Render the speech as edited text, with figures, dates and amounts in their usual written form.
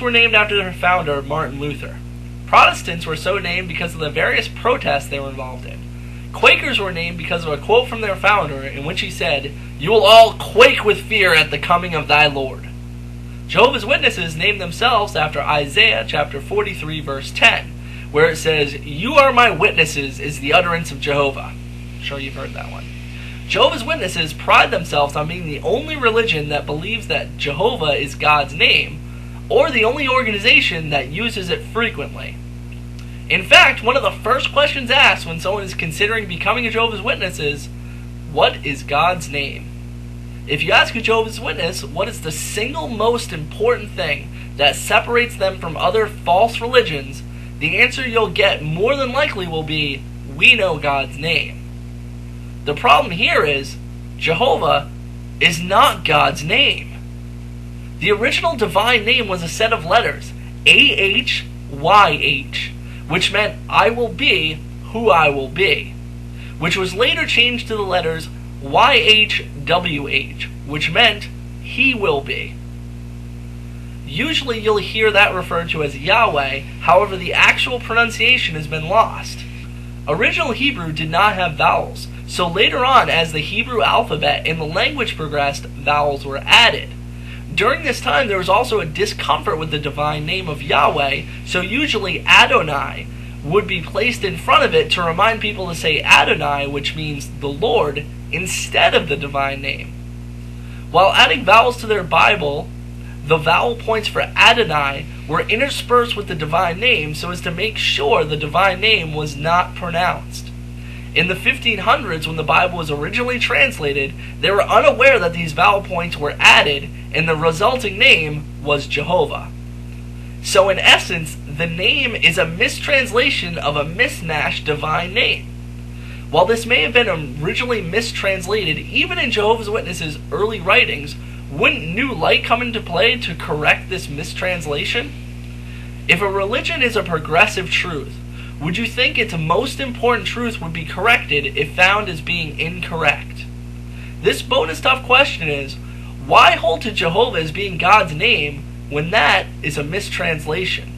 were named after their founder, Martin Luther. Protestants were so named because of the various protests they were involved in. Quakers were named because of a quote from their founder in which he said, "You will all quake with fear at the coming of thy Lord." Jehovah's Witnesses named themselves after Isaiah chapter 43 verse 10, where it says, "You are my witnesses is the utterance of Jehovah." I'm sure you've heard that one. Jehovah's Witnesses pride themselves on being the only religion that believes that Jehovah is God's name, or the only organization that uses it frequently. In fact, one of the first questions asked when someone is considering becoming a Jehovah's Witness is, what is God's name? If you ask a Jehovah's Witness what is the single most important thing that separates them from other false religions, the answer you'll get more than likely will be, we know God's name. The problem here is, Jehovah is not God's name. The original divine name was a set of letters, AHYH, which meant I will be who I will be, which was later changed to the letters YHWH, which meant he will be. Usually you'll hear that referred to as Yahweh, however the actual pronunciation has been lost. Original Hebrew did not have vowels, so later on as the Hebrew alphabet and the language progressed, vowels were added. During this time there was also a discomfort with the divine name of Yahweh, so usually Adonai would be placed in front of it to remind people to say Adonai, which means the Lord, instead of the divine name. While adding vowels to their Bible, the vowel points for Adonai were interspersed with the divine name so as to make sure the divine name was not pronounced. In the 1500s, when the Bible was originally translated, they were unaware that these vowel points were added, and the resulting name was Jehovah. So in essence, the name is a mistranslation of a mismatched divine name. While this may have been originally mistranslated, even in Jehovah's Witnesses' early writings, wouldn't new light come into play to correct this mistranslation? If a religion is a progressive truth, would you think its most important truth would be corrected if found as being incorrect? This bonus tough question is, why hold to Jehovah as being God's name when that is a mistranslation?